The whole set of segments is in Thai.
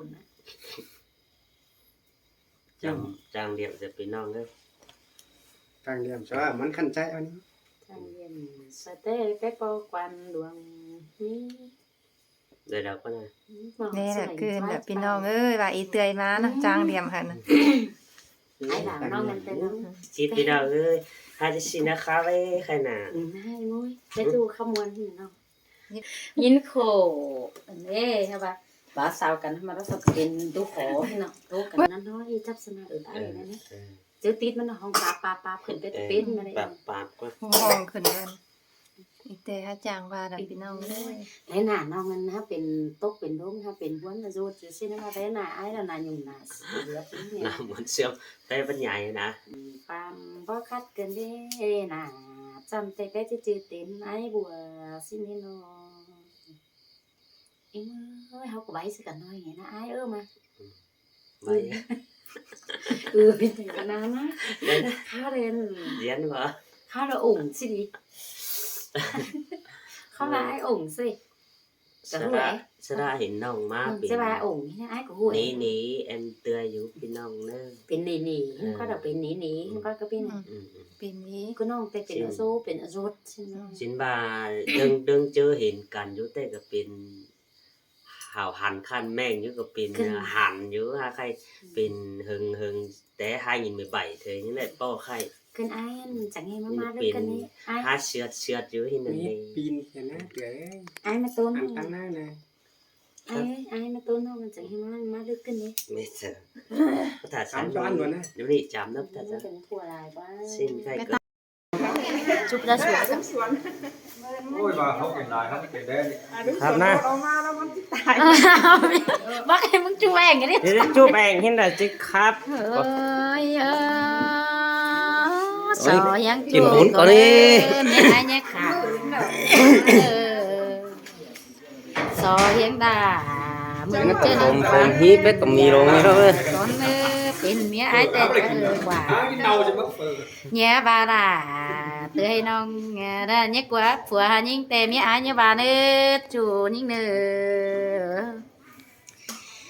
นนะจางเดียวจะไปน้องเด้อ ทางเรียมช่ว่ามันขันใจอันนี้ ทางเรียนสเต้ไปปอกวันดวงนี้ เดี๋ยวเราก็นะ นี่แหละคือแบบพี่น้องเอ้ยว่าอีเตยมานะจางเดียมค่ะนะ ไอ้หลานน้องมันเป็นน้อง ชิดพี่น้องเอ้ยฮาจะชินะคาเฟ่ใครน่ะ ให้มุ้ยไปดูขมวนที่น้องยินโคอันนี้ใช่ปะบ้าสาวกันมาแล้วสับเป็นดูขอให้น้องดูกันนั่นน้อยจับสนาได้นั่นนี่เจอติดมันห้องปลาขึ้นไปเป็นมาเลย ปาบก็ ห้องขึ้นกันอีเตยฮะจางว่าดับพี่น้องเอ้ย ไอ้หน้าน้องมันนะเป็นตกเป็นร่มถ้าเป็นบ้วนจะจะเส้นว่าไอ้หน้าไอ้ละนายยุ่งหน้าเหลือเป็นเนี่ย น้ำมันเชื่อมแต่เป็นใหญ่นะ ปามบ่คัดกันเด้น่ะจำแต่จะจือเต็มไอ้บัวสินี่เนาะเอ้ยเฮาก็ไว้สิกันน้อยไงนะไอ้มา ไม่ เป็นถึงขนาดนะข้าเรียน เรียนเหรอ ข้าละองค์สิดิข้าละไอ้องค์สิจะรู้ไหม sẽ ra hiện nông má จะว่าองค์นี่ไอ้ก็ห่วย ní ní em tươi dụ bên nông nữa เป็นหนีก็ดอกเป็นหนีก็เป็น ปีนี้ ก็น้องแต่เป็นอโซเป็นอโซดใช่ไหม xin bà đừng chưa hiện cảnh dụ tê gặp bên hào hàn khăn men dụ gặp bên hàn dụ ha khay bên hừng té 2017 thì những lại po khay ขึ้นไอ้จังไงมาเลยกันนี่ไอ้ ha sượt dụ hình นี่ này ปีนเห็นนะเดี๋ยว ไอ้มาต้น อันตั้งหน้านะ ไอ้มาต้นมันจังให้มาเลยกันนี่ mẹ sợ có thả สาม sáng จานก่อนนะ dụ đi chạm nấp มั thật น ra เป็นผัวลายบ้า xin khay cơ ชุบได้สวย โอ้ยว่าเขาเป็นลายเขาไม่เป็นได้ ครับนะ บักให้มึงช่วยอย่างนี้ เดี๋ยวจูบแองเห็นแต่จิครับ เอ้ยสอยัง กินบุญก่อนนี่ เนี่ยไอ้เนี่ยขาสอยังด่ามึงเจอ ผมฟังฮีเป็ดกับมีโรงนี่ครับเว้ย ก่อนเป็นเมียไอ้แต่กว่า กินเดาจะมักเปิด nhớ bà là từ hay non ra nhớ quá phù hà những tè mía ai nhớ bà nữa chủ những nữa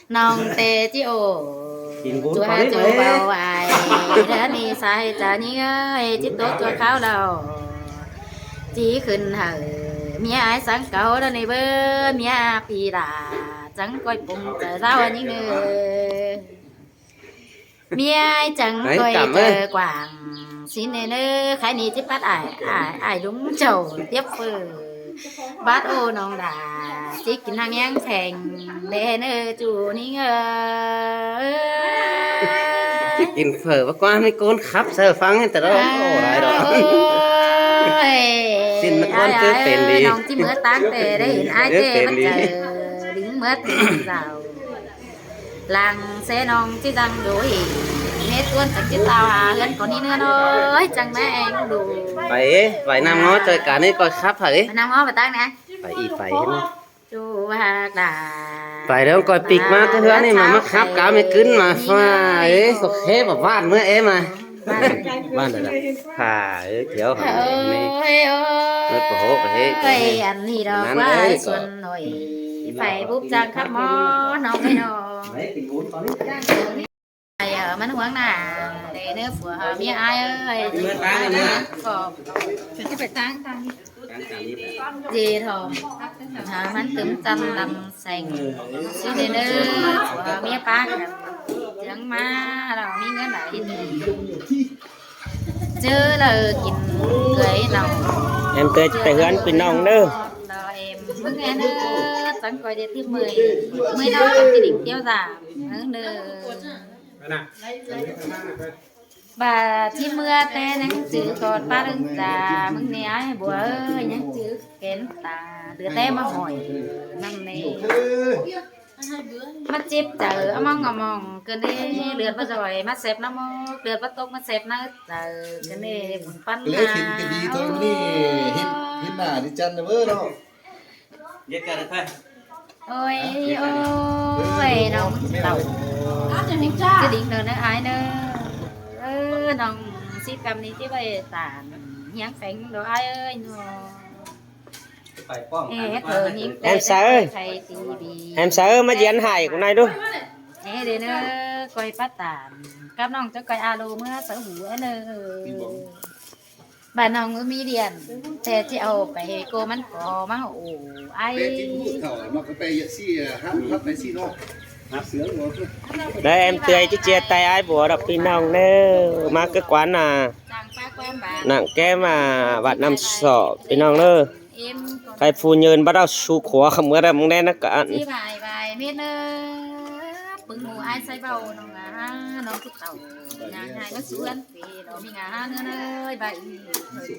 non tè chứ ồ กินบุญ chủ ก่อน hà นี่ chủ เว้ย bao ai ra đi sai trả những ơi chứ tốt cho kháo đầu chỉ khinh hờ mía ai sáng cầu đó này bơ mía pi là chẳng coi bụng trời sao những nữa mía ai chẳng coi chờ quảng xin nên khái ní tiếp bắt ai đúng chầu tiếp phừ bát ô nong đà chỉ kín hàng nhang thành để nơ chủ ní ngờ กินเฝอว่าก้อนไม่โกนครับเสือฟังให้แต่เราโอ้ไรดอก xin mất con trước tiền đi nong chỉ mưa tán tề để hiện ai tề mất chờ đứng mất rào làng xe nong chỉ rằng đuổi nét tuôn chẳng chứ tao hà gần còn đi nữa thôi chẳng mấy anh đủ ไปน้ำง้อเจอกันนี่ก็ครับเหรอ năm ngó mà tăng nè ไปอีไปเห็นไหม chú hà đà ไปแล้วก็ปิกมาเถื่อนนี่มาครับกาไม่ขึ้นมาฟ้าเอ้ก็แค่แบบบ้านเมื่อเอ้มาบ้านอะไรผ่าเดี๋ยวหานี่ ơi Nước của hố phải thế. ơi anh thì đó Nắn quá đấy. xuân rồi phải búp răng khắp mó nông cái nọ กินบุญตอนนี้ ai ở mấy quán nào để nước của mía ai ơi Mưa tán đi mưa. cònจะไปตั้งตั้ง gì thôi hả mắn tấm chân đầm sành xin đến nước của mía bác chẳng má đâu mía ngớ lại chứ là kín cười lòng em tới tại hướng Quỳnh Nông nữa đó em mừng nghe nữa chẳng coi để tiếp 10 đâu chỉ định tiêu giảm hơn nữa ไปนะ bà chi mưa tê nắng chữ còn ba lưng già mừng nè ai bùa ơi nắng chữ kén tà đứa té mà hỏi năm này mắt chip chờ mong mong cái này lượt bắt rồi mắt xẹp nó mò lượt bắt tóc mắt xẹp nó chờ cái này buồn phân เล็กเห็นก็ดีเท่านี้เห็นหน้าดิจันนะเว้ยเนาะ Giết cả được thôi ôi ôi nông đầu cái điện nữa nó ai nữa nông ship cầm đi chứ bây tàn nhắn phèn đồ ai ơi nó ไปป้อม thường những Em sợ ơi. thầy thì bị em sợ mấy gì anh hài của này luôn เด้อเนอะก้อยป้าตานกับน้องเจ้าก้อยอาโลเมื่อสังหูเนอะบ้านน้องมีเดียนแต่ที่เอาไปโกมันก่อมาโอ้ไอ้ เป็ดที่พูดเถ่าเนาะก็ไปซี่ห้ามพับไปซี่เนาะหาเสือหัว Đây em tươi chứ chia tay ai bùa đọc pin nòng nè mà cái quán là จางป้าก้อนบาท nặng ké mà bạn nằm sọ pin nòng nè เอ็มก่อน cái phu nhân bắt đầu su khóa không có đâm đen nó cả ที่บายบายเม็ดเนอะปึงหมูไอ้ใส่เบาน้องอ่ะน้องทุกเต่างานไงก็สวนปีเรามีงานเนื้อเนยใบ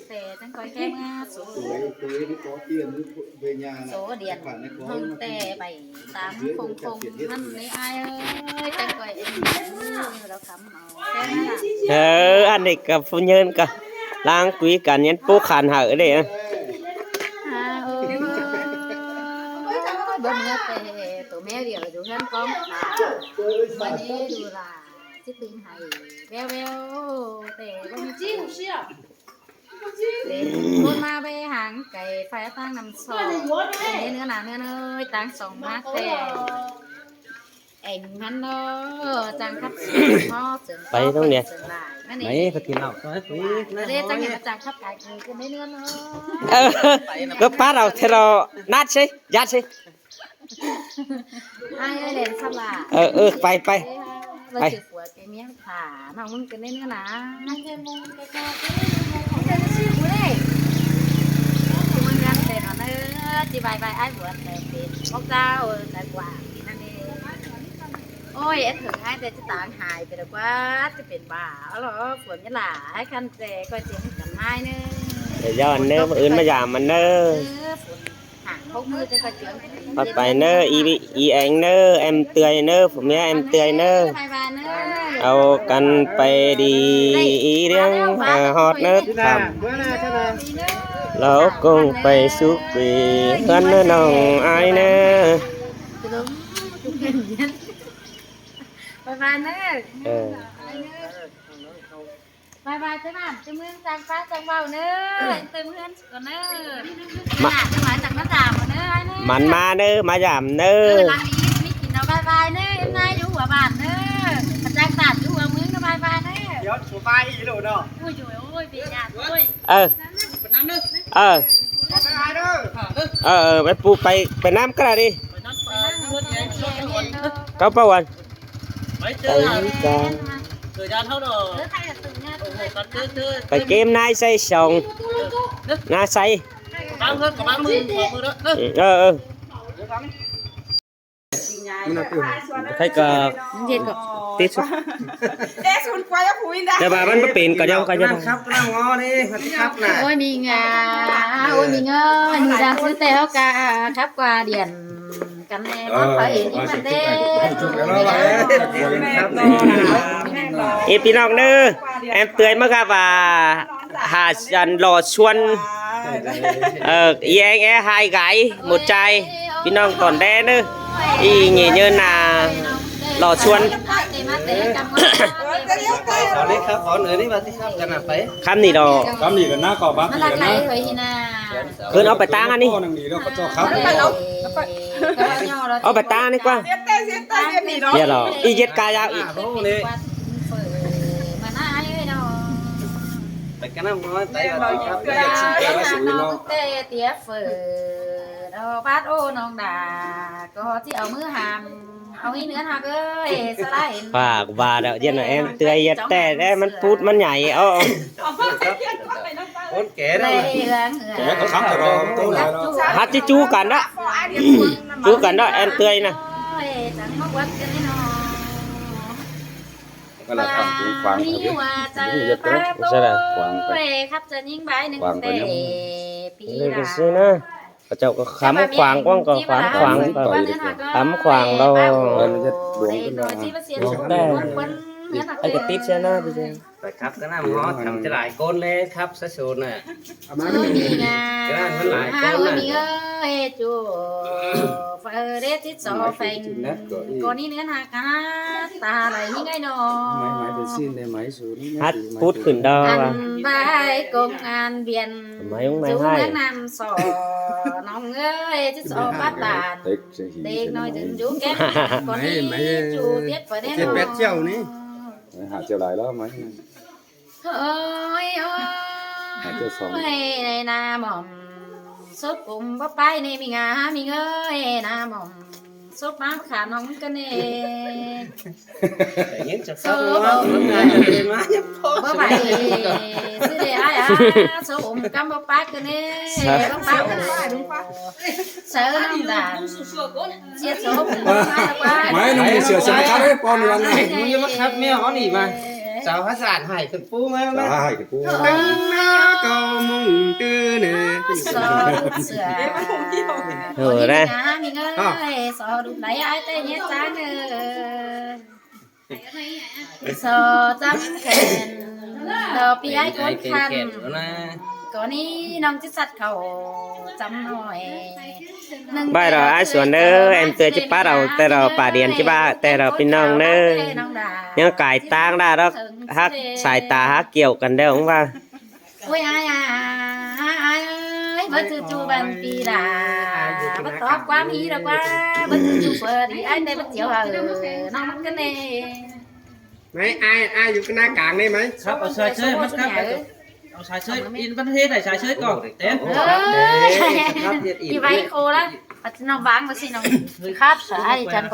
แต่จังก้อยแก้มาสู ตัวนี่ก็เตี้ยนเวียน โซเดียนห้องแต่ใบตามคงมันไม่อายเอ้ยจังก้อยเอ็มเราทำเอาแค่นั้นล่ะ anh này cả phu nhân cả lang quý cả nhân bố khàn hở đây á เอ้ยบ่เมื่อแต่ตัวแม่เดียวอยู่เงินกองวันนี้ดูล่ะจิตึงให้แววแววแต่ก็มีจิ้วเชี่ยเล่นคนมาไปหางไก่ไฟตั้งน้ำซอเนื้อหนาเนื้อเนยตั้งสองมาแต่เอ็งมันเนาะจังคับพ่อเจิง ไปตรงเนี่ย Mấy phải tiền nào nói quý เล่จังเห็นจังคับไก่คือไม่เนื้อเนาะ cứ phát đầu thế rồi nát xí dắt xí ไอ้เล่นสลา ไปไป เราถือหัวแกเมียขาน้องมึงกันได้เนื้อหนาเงินมึงแกก็จะชื่อกูเลยมึงกันเป็นเนื้อจีบายไอ้บัวแต่เป็นพวกเจ้าแต่กว่านั่นเองโอ้ยไอ้ถึงไอ้แต่จะต่างหายไปแล้วว่าจะเป็นบ้าหรอฝนจะหลาไอ้คันแต่ก็เจ็บกับไอ้เนื้อ để do anh nơ mà ươn mà giảm mà nơ ฝนห่างพวกมือจะก็เจือง bắt phải nơ y anh nơ em tươi nơ phụ mẹ em tươi nơ บายบายเนื้อ เอากันไปดีเรื่องฮอดเนิร์ดทำแล้วคงไปสุขปีกันน้องอายเนอะ บายบายเนื้อ เออบ ายบายเจ้าบ้านเจ้าเมืองจังฟ้าจังเบาเนื้อเต็มเพื่อนก่อนเนื้อมาจังหวะจังน้ำตาเนื้อเนื้อ มันมาเนอะมาgiảmเนอะ หลังนี้มีกินเอาบายบายเนื้อเอ็มนายอยู่หัวบ้านเนื้อจังตัดอยู่หัวเมืองบายบายเนื้อ Kéo số 3 ý đồ đâu อุ้ยจุ๋ยโอ้ยปีหยาดโอ้ย เออเออ Có ai đâu ไปปูไปน้ำก็ได้ดิเขาประวัน Mấy เออ chơi thời gian thâu đồ เออใครจะตื่นเนี่ย còn chơi ไปเกมนายใส่สองนายใส่ bán hơn có 30 40 đó เออ มันเอาตัว ใครก็ เย็นก่อน ติดสุด Sun quay up with that. แต่ว่ามันไม่เป็นก็ยังก็ยัง ครับนั่งงอนี่มันครับน่ะ โอ้ยมีงาโอ้ยมีเงินมีดังซื้อแต่เขากาครับกว่าเดียนกันแน่มันไปเห็นอีมันเด้ อีพี่น้องเด้อแอมเตือนมาครับว่าหาจันรอชวนอีแองแอhai gái một trai พี่น้องตอนแดเด้ออีเงี้ยเนินน่ะรอชวน ขอนี้ครับขอเหนือนี่มาที่ครับกันน่ะไป คำนี้ดอก Cắm gì gần ná cỏ bác มันรักใครเคยนะ เพิ่นเอาไปตั้งอันนี้ Con đằng gì đâu có cho khắp เอาไปตั้งนี่กว่า Giết tay đi đó. เดี๋ยวรออีเย็ดกายาวอีก มาหน้าไอ้เนาะ ไปกันน้ำงอไปกันครับไปกันชิมแกว่าสวยเนาะ เตะเตี้ยเฟือดอกบาดโอ้น้องด่าก็ที่เอามือหามเอาอีเนื้อหักเอ้ยสไลด์ ฝากว่าเดี๋ยวเย็นน่ะแอมเตือนเย็ดแต่ได้มันพูดมันใหญ่เอา คนแก่ เล แล้ว ย นะ เหลือง Có khắp rồi đâu tôi lại đâu ฮัดที่จู้กันđó จู้กันđóแอมเตือนนะ จังมากวัดกันนี่เนาะ ก็ละทำปูฟัง นี่ว่าเจอป้าโต้ครับจะยิ่งใบหนึ่งแต่ปี นี่ ละ ก็สินะกระเจ้าก็ขำขวางกว้างก็ขวางขวางขำขวางเราไอ้กระติดใช่ไหมพี่เจ ไปครับกันน้ำงอทำจะหลายก้นเลยครับสะสูนน่ะ เอามาไม่มีงานเอามีเอ้ย จูเฟอเรติสอเฟงก่อนนี้เนื้อหากาตาไหลนี่ไงนอ máy để xin để máy số nó ฮัดพูดขึ้นดอ อั ว่ะ นใบกงงานเบียน ไม่ต้องไม่ จู ให้ เนื้อนำสอน้องเอ้ยติสอบ้านบานเด็กน้อยถึงจูแก่ก่อนนี้จูเด็ดไปแน่นอน hạ chiều lại đó máy เฮ้ยโอ้ยในนาหม่อมสุดปุ่มบ่ไปในมีงามีเงยนาหม่อมสุดมาขาน้องกันเอง những chập sắp nó má nhập บ่ไปสิได้อ้ายสุมกำบ่ไปกันเองบ่ไปเสือน้ำด่างเสียสุมบ่ไป máy nó bị sửa sửa khác đấy con lần này nó như mắc khắp mèo nó nỉ mà sao phát sản hải thực phu mấy mấy hai cái cú ก็มุ่งตื้อเนี่ย สอดุเสือมีเงยสอดุไหลไอ้เต้เนี้ยจ้าเนอสอจำแขนดอกปีไอ้คนคัน ก่อนนี้น้องจะสัตว์เขาจำหน่อย bài rồi ai xuống nữa em tươi chứ bắt đầu tê rồi bà điện chứ ba tê rồi pin nong nữa nhưng cải tang ra đó hát xài tà hát kiểu cần đâu không ba โอ้ยai ơi bớt từ chu bàn pi là bớt tóc quá mi rồi quá bớt từ chu phở đi anh đây bớt chiều hờ nó mất cái này mấy ai dùng cái na cạn đây mấy ครับเอาชายเชยมันครับเอาชายเชยอินประเทศไหนชายเชยก่อนเต้น ที่ไว้โคแล้วปัจจุบันบางมาสิน้องคาบสายจัน